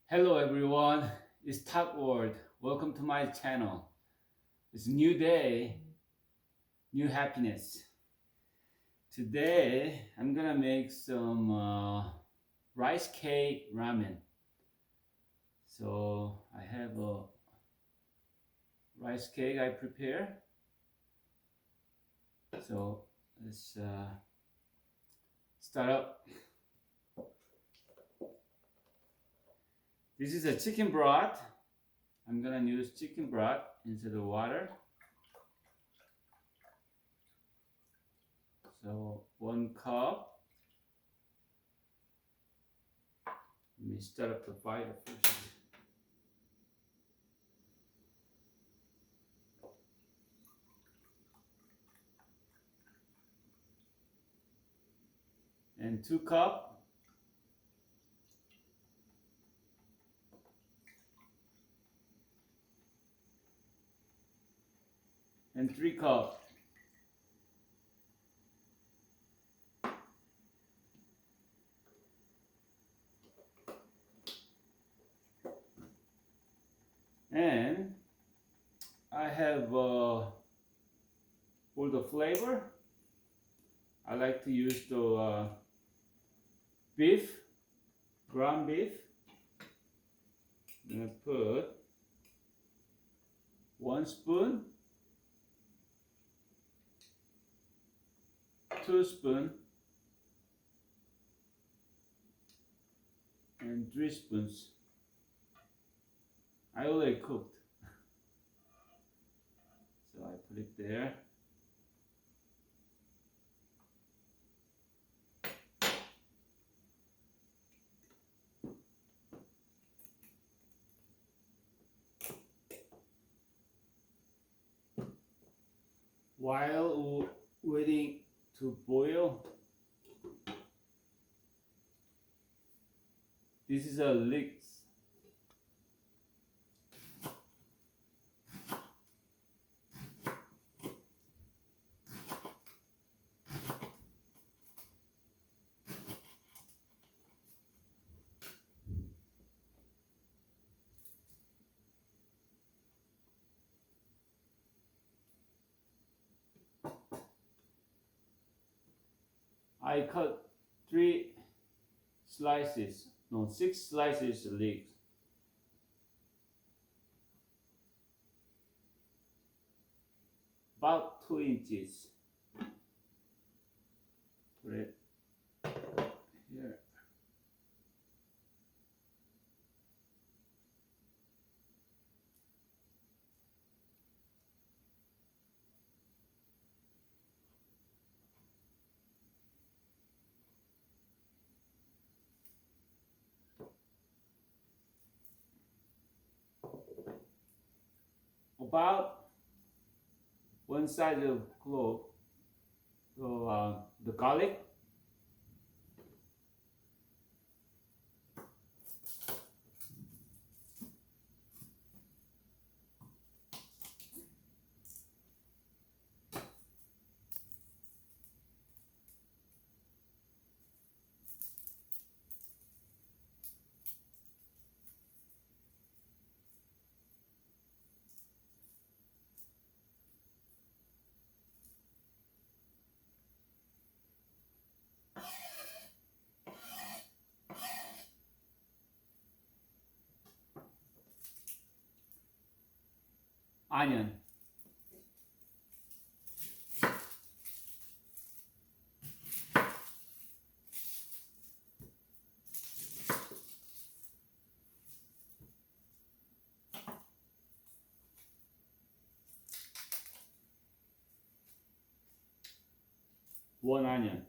Hello everyone, it's Talk World. Welcome to my channel. It's a new day, new happiness. Today I'm gonna make some rice cake ramen. So I have a rice cake I prepare. So let's start up. This is a chicken broth. I'm gonna use chicken broth into the water. So 1 cup. Let me start up the fire first. And 2 cup. And 3 cup. And I have for the flavor, I like to use the beef, ground beef. I'm gonna put 1 spoon, 2 spoon, and 3 spoons. I already cooked, so I put it there. While waiting to boil, this is a leek. I cut 6 slices of leeks. About 2 inches. Put it here. About 1 side of clove. So the garlic. Onion. One onion.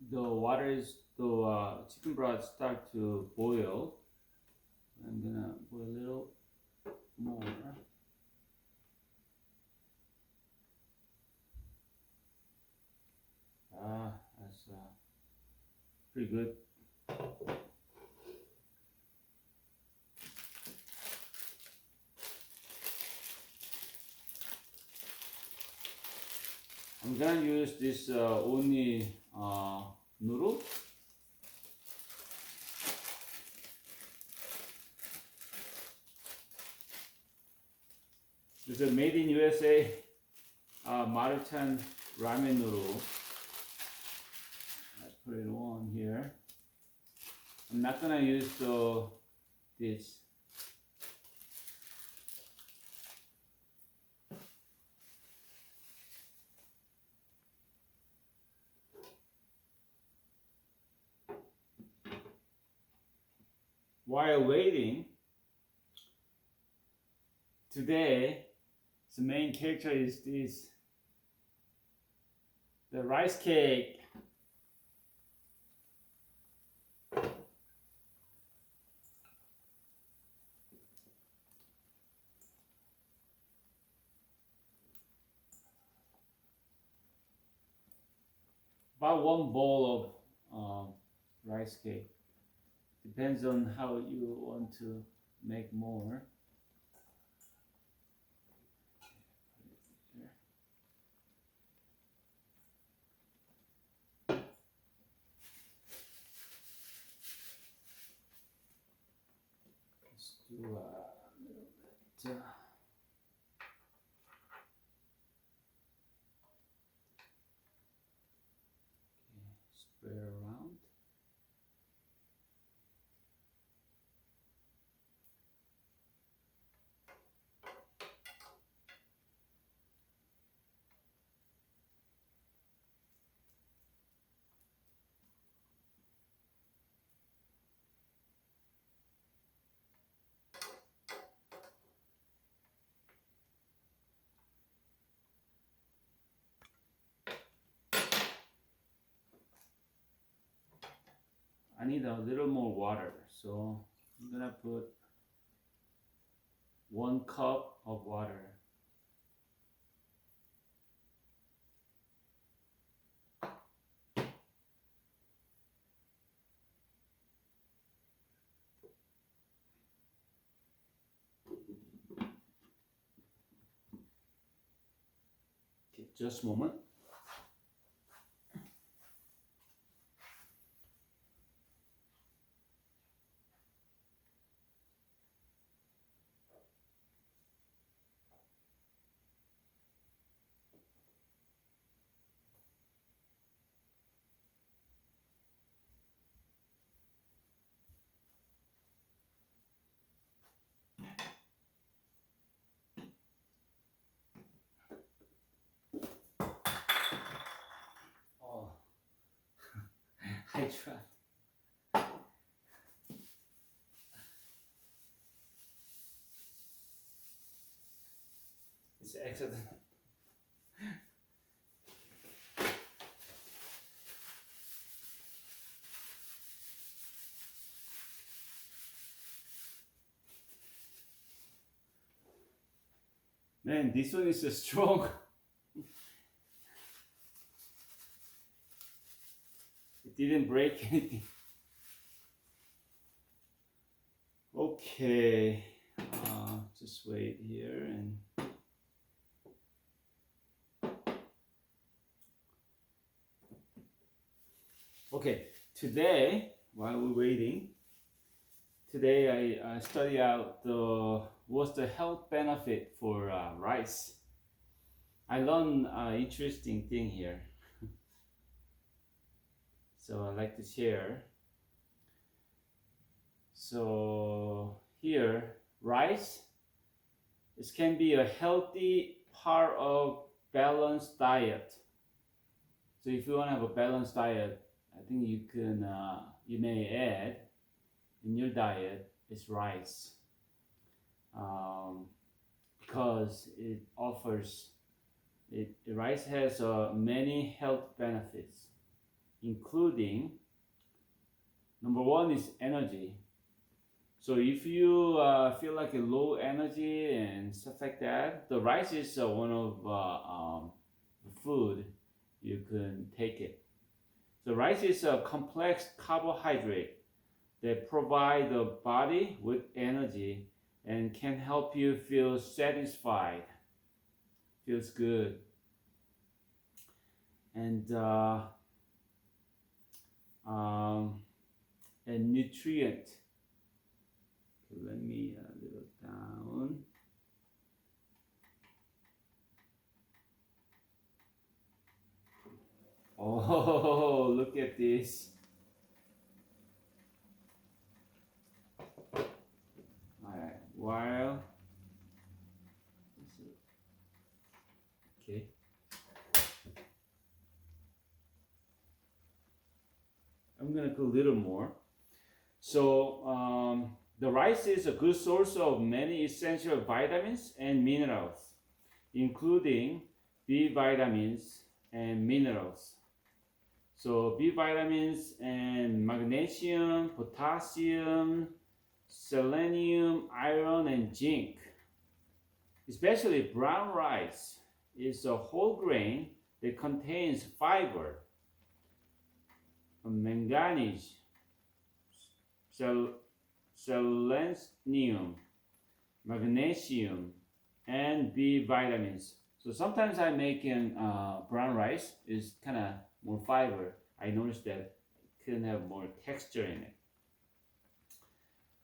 the chicken broth start to boil, I'm gonna put a little more. That's pretty good. I'm gonna use this only noodle. This is a made in USA Maruchan ramen noodle. I put it on here. I'm not gonna use this. While waiting, today the main character is this, the rice cake. About one bowl of rice cake. Depends on how you want to make more. Let's do a little bit. Okay, spread around. I need a little more water, so I'm gonna put 1 cup of water. Okay, just a moment. Oh, I tried. It's an accident. Man, this one is strong. It didn't break anything. Okay, just wait here and okay. Today, while we're waiting, today I study out what's the health benefit for rice. I learned interesting thing here, so I'd like to share. So here, rice, it can be a healthy part of balanced diet. So if you want to have a balanced diet, I think you may add in your diet is rice, because rice has many health benefits. including number one is energy. So if you feel like a low energy and stuff like that, the rice is one of the food you can take it. So rice is a complex carbohydrate that provide the body with energy and can help you feel satisfied. Feels good. And nutrient. Okay, let me a little down. Oh, look at this. Alright, while okay. I'm gonna go a little more. So the rice is a good source of many essential vitamins and minerals, including B vitamins and minerals. So B vitamins and magnesium, potassium, selenium, iron, and zinc. Especially brown rice is a whole grain that contains fiber, manganese, selenium, magnesium, and B vitamins. So sometimes I make brown rice is kind of more fiber. I noticed that it can have more texture in it.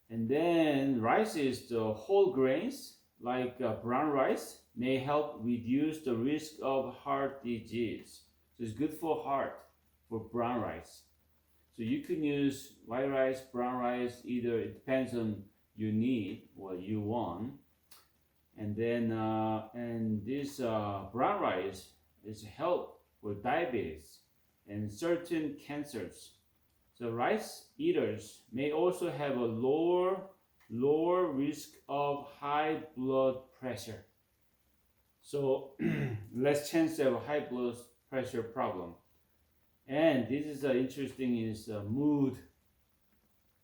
And then rice is the whole grains like brown rice may help reduce the risk of heart disease. So it's good for heart for brown rice. So you can use white rice, brown rice, either it depends on you need what you want. And then and this brown rice is help for diabetes and certain cancers. So rice eaters may also have a lower risk of high blood pressure. So less chance of high blood pressure problem. And this is interesting is mood.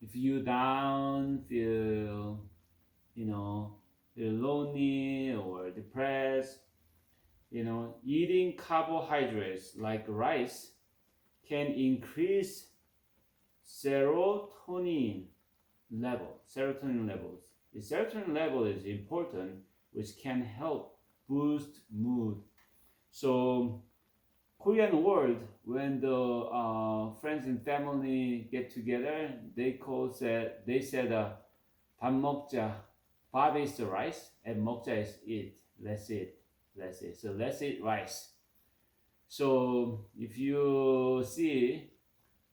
If you down, feel lonely or depressed, eating carbohydrates like rice can increase serotonin levels. The serotonin level is important, which can help boost mood. So Korean word, when the friends and family get together, they said 밥 먹자. 밥 is the rice and 먹자 is eat. Let's eat. So let's eat rice. So if you see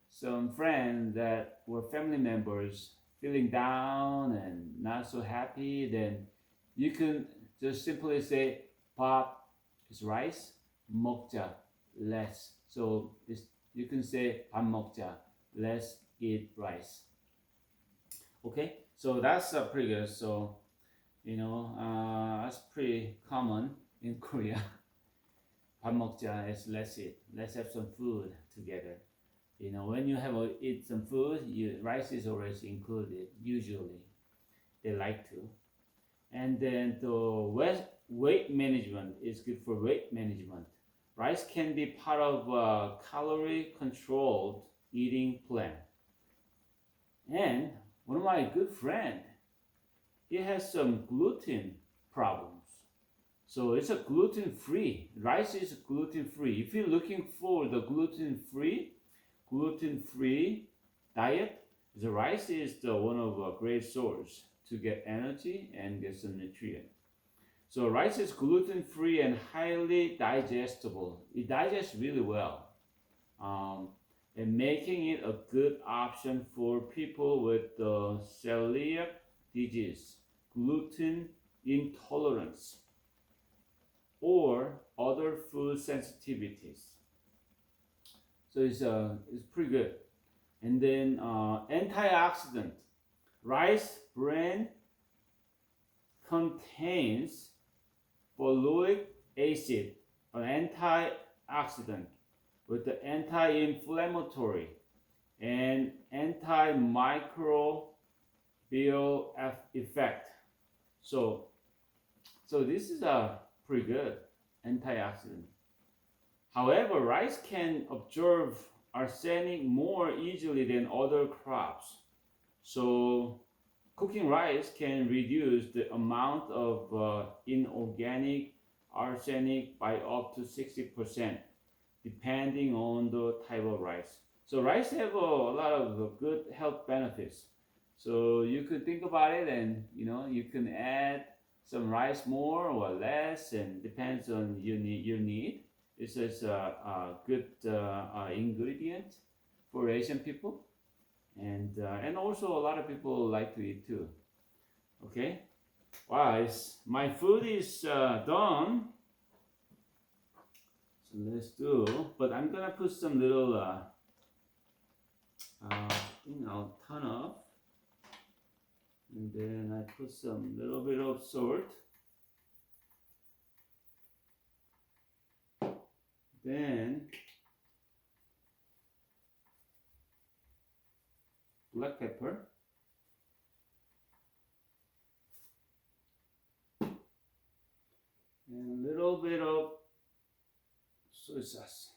some friends that were family members feeling down and not so happy, then you can just simply say 밥 is rice, 먹자. Let's. So you can say 밥 먹자. Let's eat rice. Okay, so that's pretty good. So that's pretty common in Korea. 밥 먹자 is let's eat. Let's have some food together. When you eat some food, rice is always included. Usually, they like to. And then the weight management is good for weight management. Rice can be part of a calorie-controlled eating plan. And one of my good friends, he has some gluten problems. So it's a gluten-free. Rice is gluten-free. If you're looking for the gluten-free diet, the rice is one of a great source to get energy and get some nutrient. So rice is gluten-free and highly digestible. It digests really well, and making it a good option for people with celiac disease, gluten intolerance, or other food sensitivities. So it's pretty good. And then antioxidant. Rice bran contains folic acid, an antioxidant with the anti-inflammatory and antimicrobial effect. So, so this is a pretty good antioxidant. However, rice can absorb arsenic more easily than other crops. So, cooking rice can reduce the amount of inorganic arsenic by up to 60%, depending on the type of rice. So rice have a lot of good health benefits. So you could think about it, and you can add some rice more or less, and depends on your need. This is a good ingredient for Asian people, and also a lot of people like to eat too. Okay, wow, my food is done. So let's do, but I'm gonna put some little, ton of, and then I put some little bit of salt, then black pepper, and a little bit of soy sauce.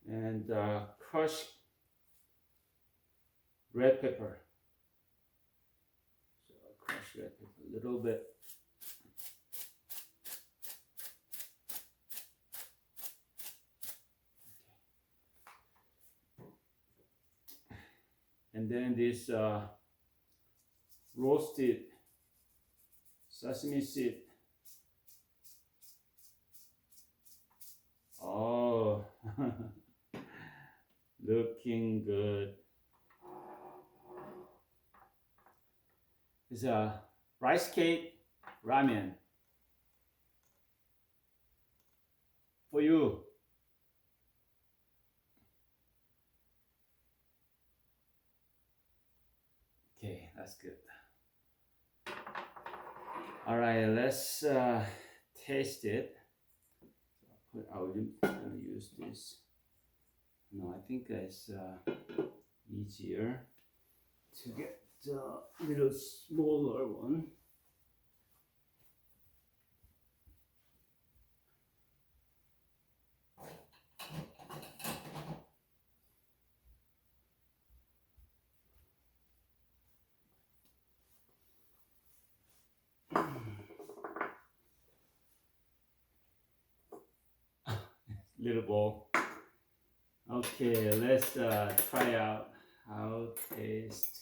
And crushed red pepper. So crushed red pepper a little bit. And then this roasted sesame seed. Oh, looking good. It's a rice cake ramen for you. Okay, that's good. All right, let's taste it. I'll use this. No, I think it's easier to get the little smaller one. Little bowl. Okay, let's try out how it tastes.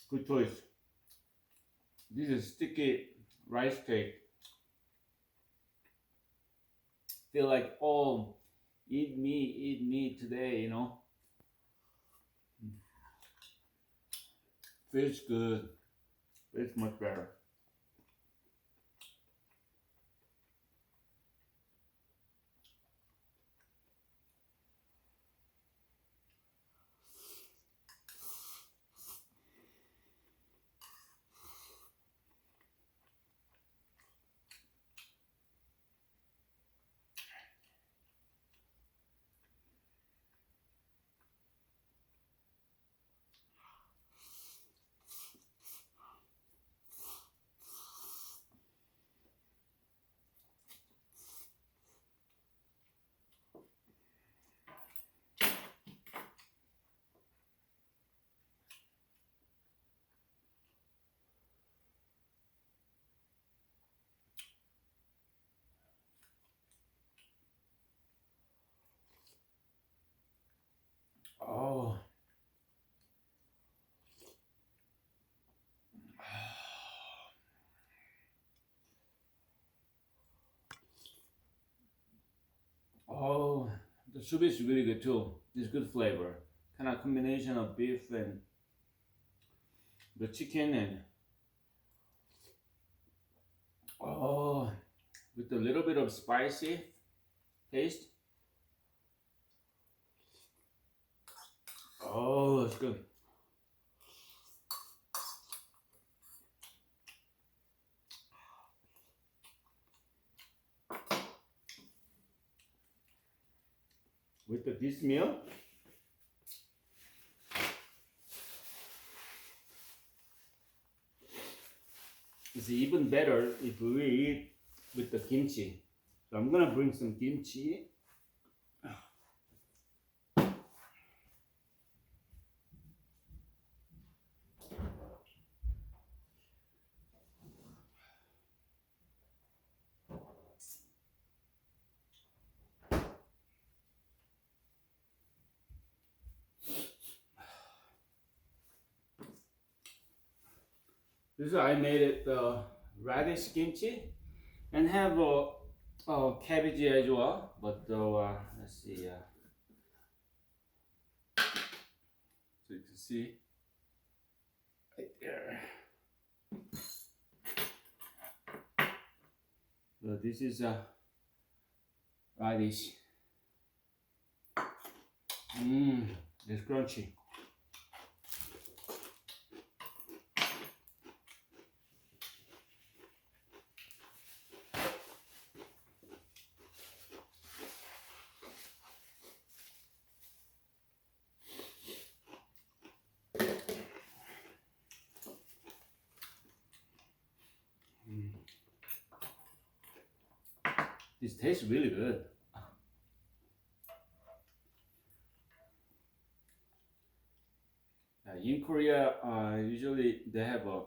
Good choice. This is sticky rice cake. Feel like, oh, eat me today, Feels good. Feels much better. Oh, oh, the soup is really good too. It's good flavor. Kind of combination of beef and the chicken and oh, with a little bit of spicy taste. Oh, it's good. With this meal, it's even better if we eat with the kimchi. So I'm gonna bring some kimchi. This is I made it the radish kimchi and have cabbage as well. But let's see. So you can see right there. So this is radish. Mmm, it's crunchy. This tastes really good. In Korea, usually they have a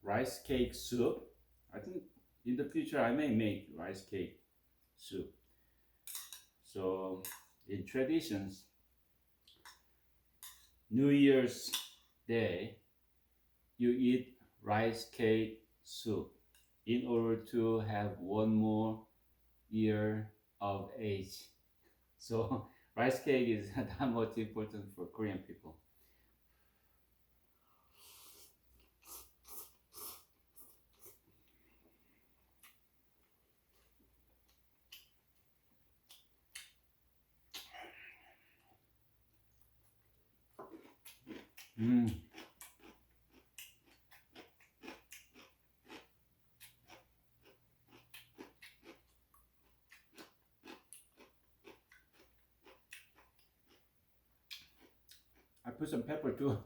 rice cake soup. I think in the future I may make rice cake soup. So in traditions, New Year's Day, you eat rice cake soup in order to have one more year of age. So rice cake is that much important for Korean people. Mm. I put some pepper too.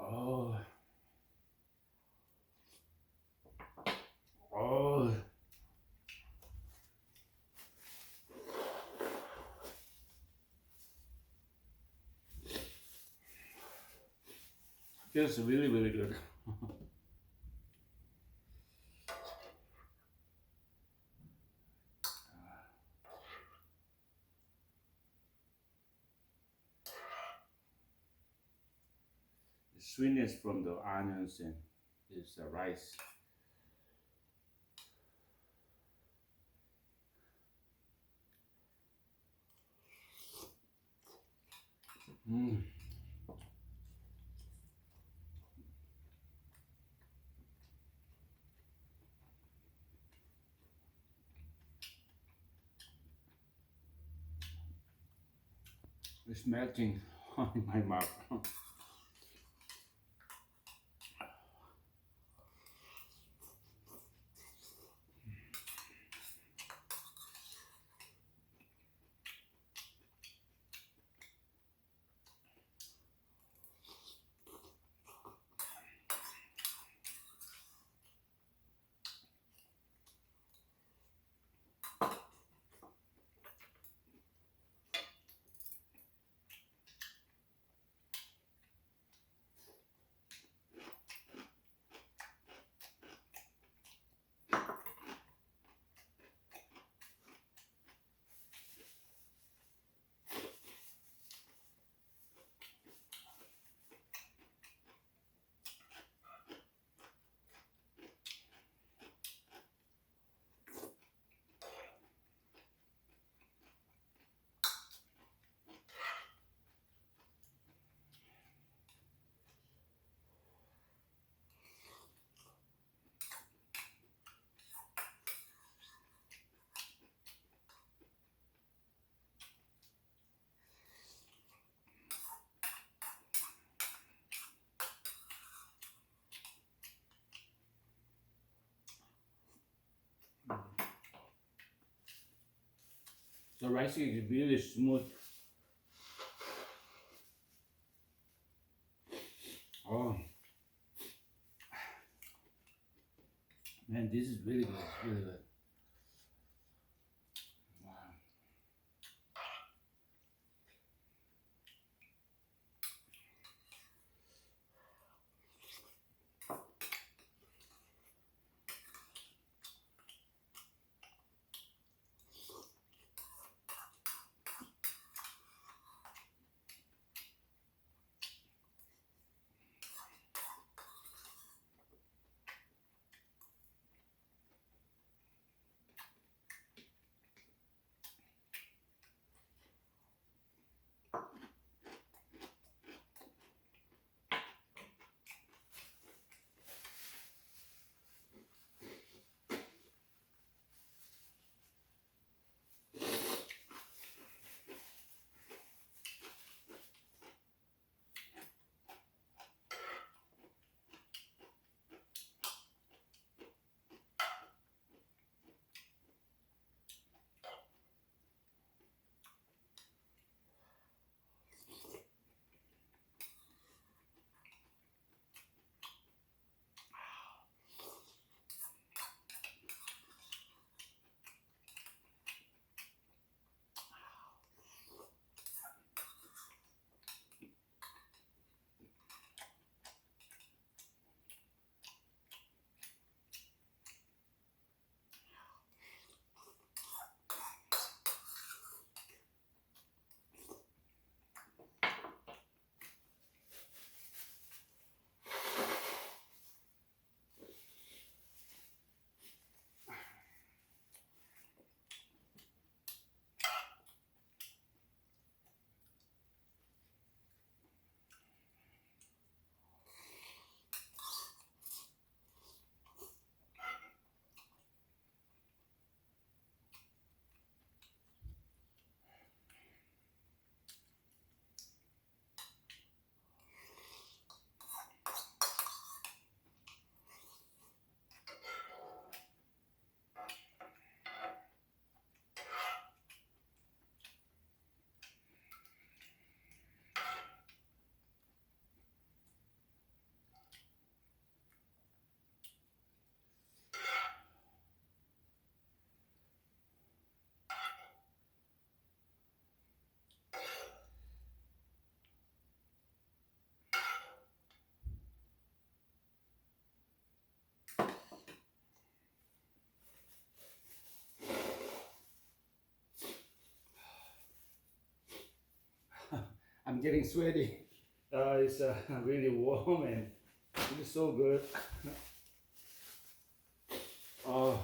Oh, oh, feels really, really good. The sweetness from the onions and is the rice. Mm. It's melting in my mouth. The rice is really smooth. Oh man, this is really good, really good. Wow. I'm getting sweaty. It's really warm and it's so good. Oh,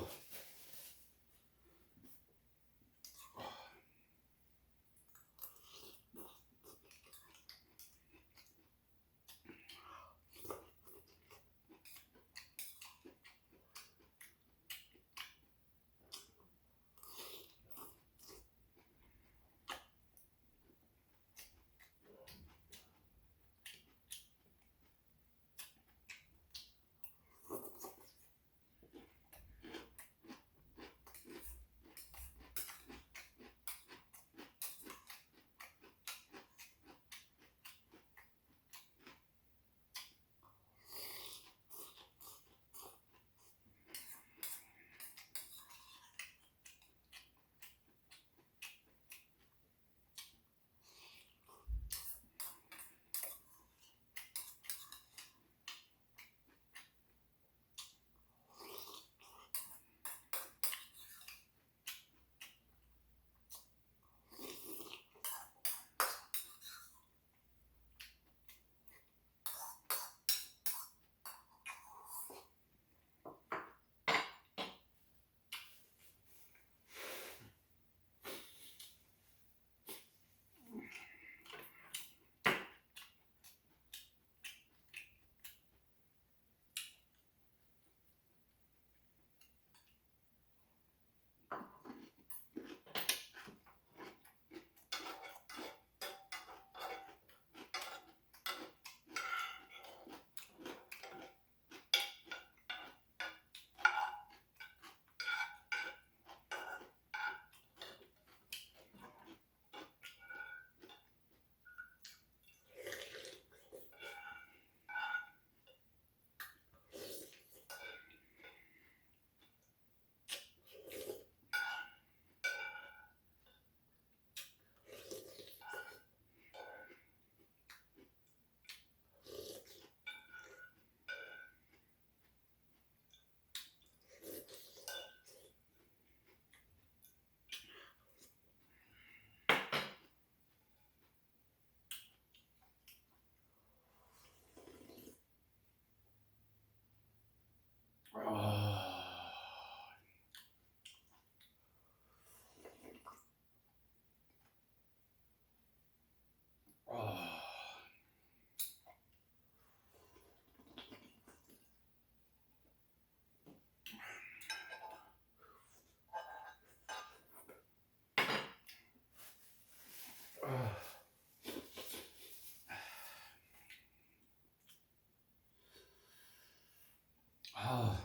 Oh,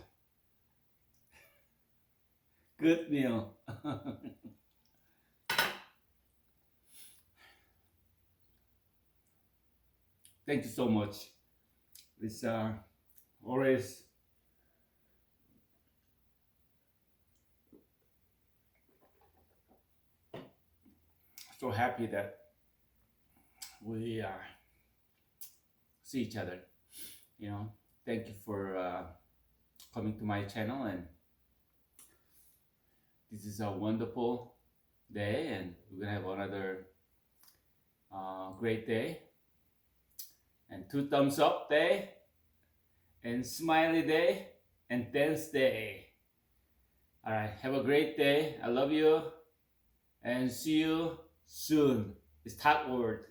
good meal. Thank you so much. It's always so happy that we see each other. You know, thank you for coming to my channel, and this is a wonderful day, and we're gonna have another great day, and two thumbs up day, and smiley day, and dance day. All right, have a great day. I love you, and see you soon. It's Talk Word.